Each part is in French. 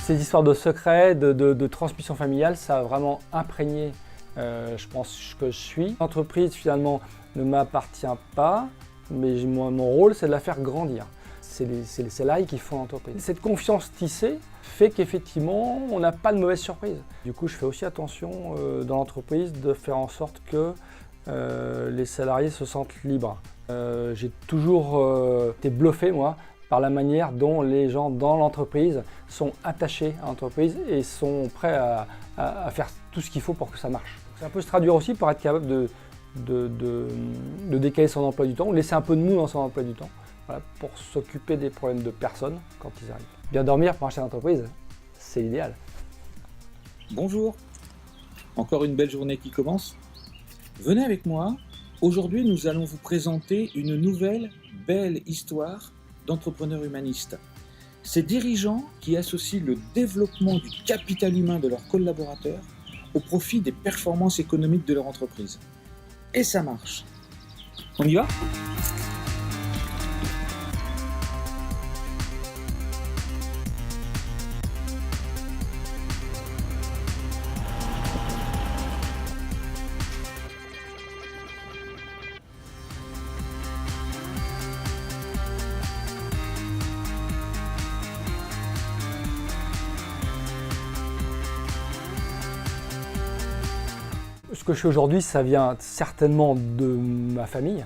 Ces histoires de secrets, de transmission familiale, ça a vraiment imprégné, je pense, ce que je suis. L'entreprise, finalement, ne m'appartient pas, mais moi, mon rôle, c'est de la faire grandir. C'est les salariés qui font l'entreprise. Cette confiance tissée fait qu'effectivement, on n'a pas de mauvaises surprises. Du coup, je fais aussi attention dans l'entreprise de faire en sorte que les salariés se sentent libres. J'ai toujours été bluffé, moi, par la manière dont les gens dans l'entreprise sont attachés à l'entreprise et sont prêts à faire tout ce qu'il faut pour que ça marche. Ça peut se traduire aussi par être capable de décaler son emploi du temps, ou laisser un peu de mou dans son emploi du temps, voilà, pour s'occuper des problèmes de personnes quand ils arrivent. Bien dormir pour un chef d'entreprise, c'est l'idéal. Bonjour, encore une belle journée qui commence. Venez avec moi, aujourd'hui nous allons vous présenter une nouvelle belle histoire d'entrepreneurs humanistes. Ces dirigeants qui associent le développement du capital humain de leurs collaborateurs au profit des performances économiques de leur entreprise. Et ça marche. On y va ? Ce que je fais aujourd'hui, ça vient certainement de ma famille,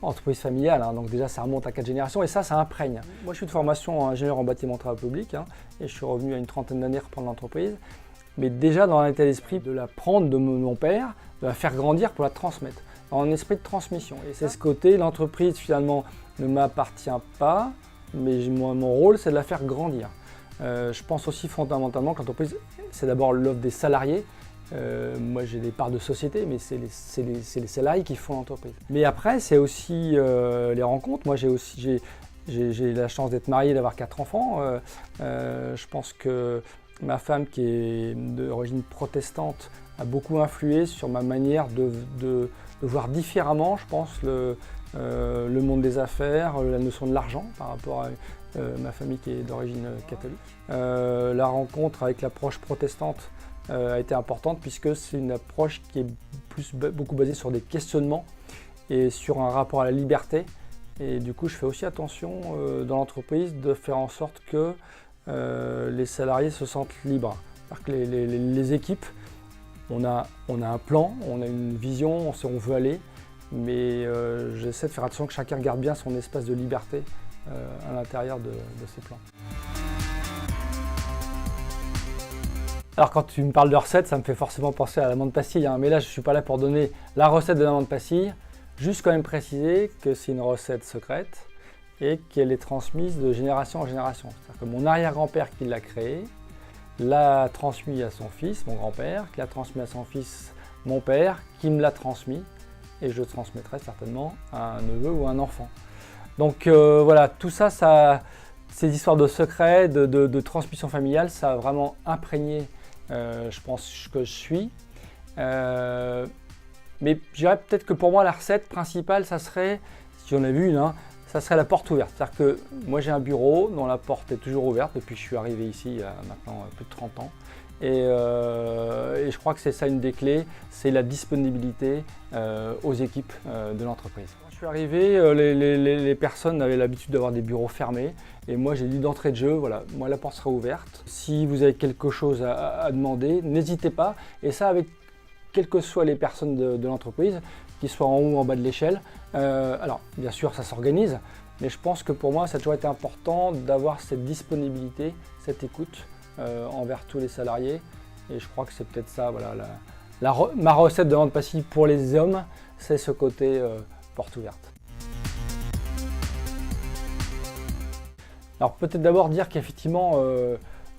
entreprise familiale, hein, donc déjà ça remonte à 4 générations et ça imprègne. Moi je suis de formation ingénieur en bâtiment travaux publics et je suis revenu à une trentaine d'années reprendre l'entreprise. Mais déjà dans l'état d'esprit de la prendre de mon père, de la faire grandir pour la transmettre, en esprit de transmission. Et c'est ce côté, l'entreprise finalement ne m'appartient pas, mais moi, mon rôle c'est de la faire grandir. Je pense aussi fondamentalement que l'entreprise c'est d'abord l'offre des salariés. Moi j'ai des parts de société, mais c'est les salariés qui font l'entreprise. Mais après c'est aussi les rencontres. Moi j'ai la chance d'être marié, d'avoir 4 enfants. Je pense que ma femme qui est d'origine protestante a beaucoup influé sur ma manière de voir différemment, je pense, le monde des affaires, la notion de l'argent par rapport à ma famille qui est d'origine catholique. La rencontre avec l'approche protestante a été importante puisque c'est une approche qui est beaucoup basée sur des questionnements et sur un rapport à la liberté. Et du coup, je fais aussi attention dans l'entreprise de faire en sorte que les salariés se sentent libres. C'est-à-dire que les équipes, on a un plan, on a une vision, on sait où on veut aller, mais j'essaie de faire attention que chacun garde bien son espace de liberté à l'intérieur de ces plans. Alors quand tu me parles de recette, ça me fait forcément penser à l'amande pastille, mais là je ne suis pas là pour donner la recette de l'amande pastille, juste quand même préciser que c'est une recette secrète et qu'elle est transmise de génération en génération. C'est-à-dire que mon arrière-grand-père qui l'a créée, l'a transmis à son fils, mon grand-père, qui l'a transmis à son fils, mon père, qui me l'a transmis, et je transmettrai certainement à un neveu ou un enfant. Donc voilà, tout ça, ces histoires de secrets, de transmission familiale, ça a vraiment imprégné, je pense, ce que je suis. Mais je dirais peut-être que pour moi, la recette principale, ça serait, si j'en ai vu une, ça serait la porte ouverte. C'est-à-dire que moi, j'ai un bureau dont la porte est toujours ouverte depuis que je suis arrivé ici il y a maintenant plus de 30 ans. Et je crois que c'est ça une des clés, c'est la disponibilité aux équipes de l'entreprise. Quand je suis arrivé, les personnes avaient l'habitude d'avoir des bureaux fermés et moi j'ai dit d'entrée de jeu, voilà, moi la porte sera ouverte. Si vous avez quelque chose à demander, n'hésitez pas, et ça avec quelles que soient les personnes de l'entreprise, qu'ils soient en haut ou en bas de l'échelle. Alors bien sûr ça s'organise, mais je pense que pour moi ça a toujours été important d'avoir cette disponibilité, cette écoute envers tous les salariés, et je crois que c'est peut-être ça, voilà, ma recette de vente passive pour les hommes, c'est ce côté porte ouverte. Alors peut-être d'abord dire qu'effectivement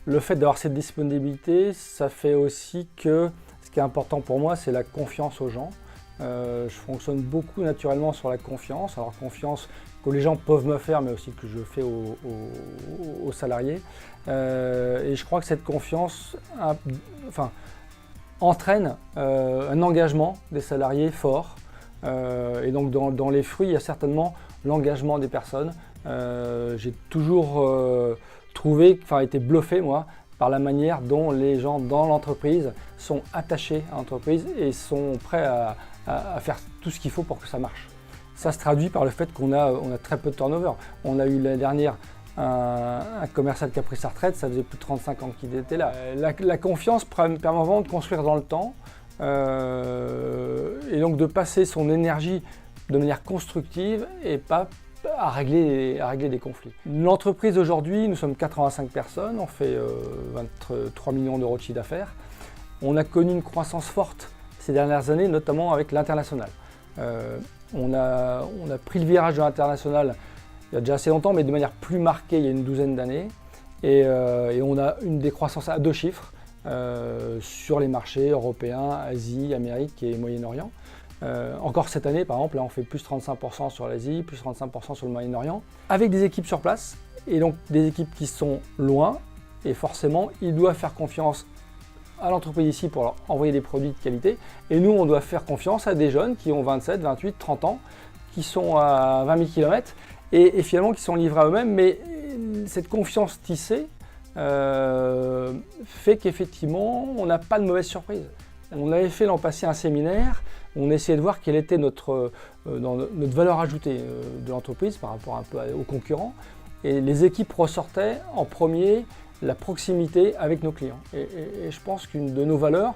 le fait d'avoir cette disponibilité, ça fait aussi que ce qui est important pour moi, c'est la confiance aux gens. Je fonctionne beaucoup naturellement sur la confiance, alors confiance que les gens peuvent me faire, mais aussi que je fais aux salariés. Et je crois que cette confiance entraîne un engagement des salariés fort. Et donc dans les fruits, il y a certainement l'engagement des personnes. J'ai toujours été bluffé, moi, par la manière dont les gens dans l'entreprise sont attachés à l'entreprise et sont prêts à faire tout ce qu'il faut pour que ça marche. Ça se traduit par le fait qu'on a très peu de turnover. On a eu l'année dernière un commercial qui a pris sa retraite, ça faisait plus de 35 ans qu'il était là. La confiance permet vraiment de construire dans le temps et donc de passer son énergie de manière constructive et pas à régler des conflits. L'entreprise aujourd'hui, nous sommes 85 personnes, on fait 23 millions d'euros de chiffre d'affaires. On a connu une croissance forte ces dernières années, notamment avec l'international. On a pris le virage de l'international il y a déjà assez longtemps, mais de manière plus marquée il y a une douzaine d'années. Et on a une décroissance à 2 chiffres sur les marchés européens, Asie, Amérique et Moyen-Orient. Encore cette année, par exemple, là, on fait plus 35% sur l'Asie, plus 35% sur le Moyen-Orient, avec des équipes sur place, et donc des équipes qui sont loin, et forcément, ils doivent faire confiance à l'entreprise ici pour leur envoyer des produits de qualité, et nous, on doit faire confiance à des jeunes qui ont 27, 28, 30 ans, qui sont à 20 000 km, et finalement qui sont livrés à eux-mêmes, mais cette confiance tissée fait qu'effectivement, on n'a pas de mauvaise surprise. On avait fait l'an passé un séminaire, on essayait de voir quelle était notre valeur ajoutée de l'entreprise par rapport un peu aux concurrents. Et les équipes ressortaient en premier la proximité avec nos clients. Et je pense qu'une de nos valeurs,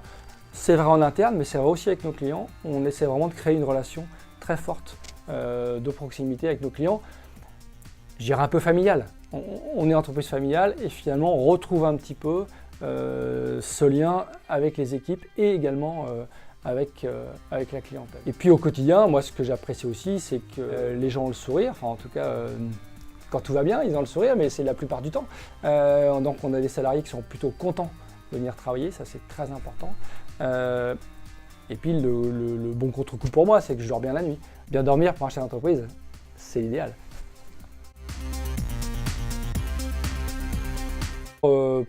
c'est vrai en interne, mais c'est vrai aussi avec nos clients. On essaie vraiment de créer une relation très forte de proximité avec nos clients. Je dirais un peu familiale. On est une entreprise familiale et finalement on retrouve un petit peu ce lien avec les équipes et également avec la clientèle. Et puis au quotidien, moi ce que j'apprécie aussi, c'est que les gens ont le sourire, enfin en tout cas quand tout va bien, ils ont le sourire, mais c'est la plupart du temps. Donc on a des salariés qui sont plutôt contents de venir travailler, ça c'est très important. Et puis le bon contre-coup pour moi, c'est que je dors bien la nuit. Bien dormir pour un chef d'entreprise, c'est l'idéal.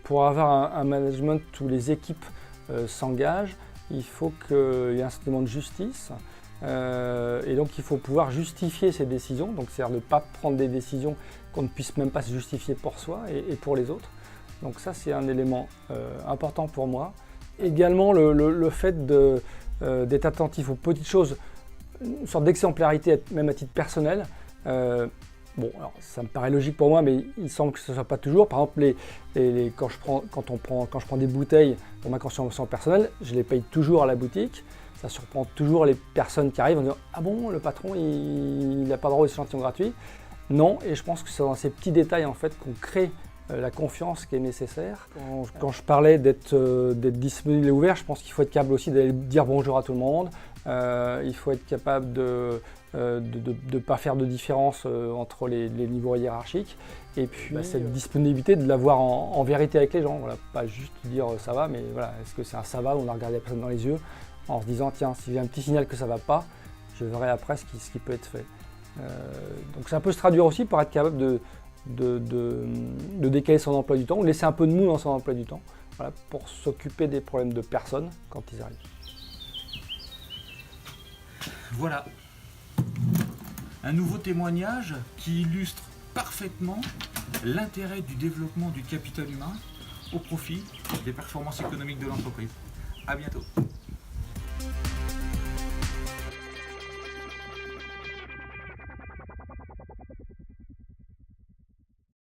Pour avoir un management où les équipes s'engagent, il faut qu'il y ait un sentiment de justice et donc il faut pouvoir justifier ses décisions, donc c'est-à-dire ne pas prendre des décisions qu'on ne puisse même pas se justifier pour soi et pour les autres. Donc ça c'est un élément important pour moi. Également le fait d'être attentif aux petites choses, une sorte d'exemplarité même à titre personnel. Bon, alors ça me paraît logique pour moi, mais il semble que ce ne soit pas toujours. Par exemple, quand je prends des bouteilles pour ma consommation personnelle, je les paye toujours à la boutique. Ça surprend toujours les personnes qui arrivent en disant « Ah bon, le patron, il n'a pas droit aux échantillons gratuits ?» Non, et je pense que c'est dans ces petits détails en fait qu'on crée la confiance qui est nécessaire. Quand je parlais d'être disponible et ouvert, je pense qu'il faut être capable aussi d'aller dire bonjour à tout le monde. Il faut être capable de ne pas faire de différence entre les niveaux hiérarchiques et puis cette disponibilité de l'avoir en vérité avec les gens, voilà, pas juste dire ça va, mais voilà, est-ce que c'est un ça va où on a regardé la personne dans les yeux en se disant tiens, s'il y a un petit signal que ça va pas, je verrai après ce qui peut être fait. Donc ça peut se traduire aussi par être capable de décaler son emploi du temps, ou laisser un peu de mou dans son emploi du temps, voilà, pour s'occuper des problèmes de personnes quand ils arrivent. Voilà, un nouveau témoignage qui illustre parfaitement l'intérêt du développement du capital humain au profit des performances économiques de l'entreprise. À bientôt.